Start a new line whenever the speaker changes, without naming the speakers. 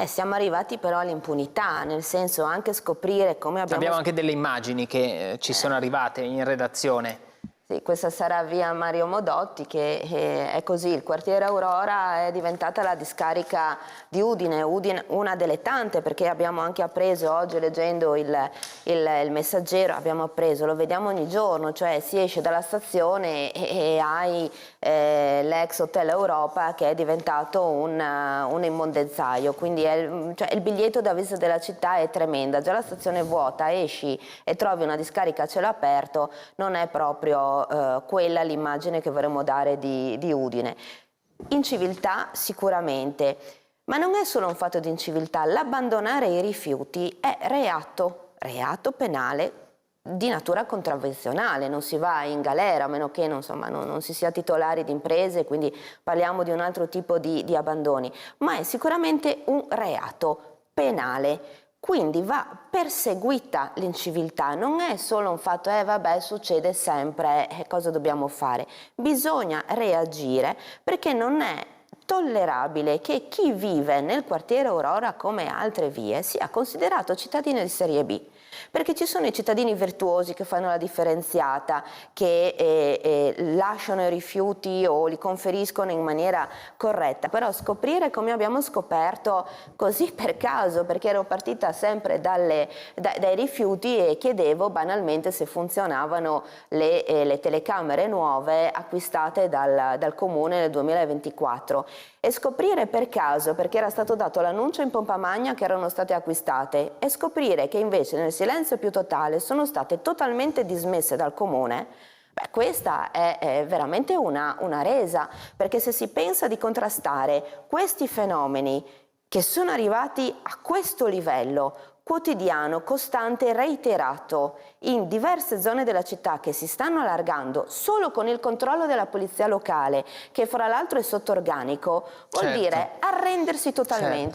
Siamo arrivati però all'impunità, nel senso anche scoprire come
Abbiamo anche delle immagini che ci sono arrivate in redazione.
Sì, questa sarà via Mario Modotti, che è così, il quartiere Aurora è diventata la discarica di Udine, una delle tante, perché abbiamo anche appreso oggi leggendo il Messaggero, abbiamo appreso, lo vediamo ogni giorno, cioè si esce dalla stazione e hai l'ex Hotel Europa che è diventato un immondezzaio, quindi il biglietto da visita della città è tremenda, già la stazione è vuota, esci e trovi una discarica a cielo aperto, non è proprio quella l'immagine che vorremmo dare di Udine. Inciviltà sicuramente, ma non è solo un fatto di inciviltà, l'abbandonare i rifiuti è reato penale di natura contravvenzionale, non si va in galera a meno che non si sia titolari di imprese, quindi parliamo di un altro tipo di abbandoni, ma è sicuramente un reato penale. Quindi va perseguita l'inciviltà, non è solo un fatto, vabbè, succede sempre, cosa dobbiamo fare? Bisogna reagire perché non è tollerabile che chi vive nel quartiere Aurora come altre vie sia considerato cittadino di serie B. Perché ci sono i cittadini virtuosi che fanno la differenziata, che lasciano i rifiuti o li conferiscono in maniera corretta, però scoprire, come abbiamo scoperto così per caso, perché ero partita sempre dai rifiuti e chiedevo banalmente se funzionavano le telecamere nuove acquistate dal comune nel 2024, e scoprire per caso, perché era stato dato l'annuncio in pompa magna che erano state acquistate, e scoprire che invece nel silenzio più totale sono state totalmente dismesse dal comune. Beh, questa è veramente una resa, perché se si pensa di contrastare questi fenomeni che sono arrivati a questo livello quotidiano, costante, reiterato in diverse zone della città che si stanno allargando solo con il controllo della polizia locale, che fra l'altro è sotto organico, vuol dire arrendersi totalmente.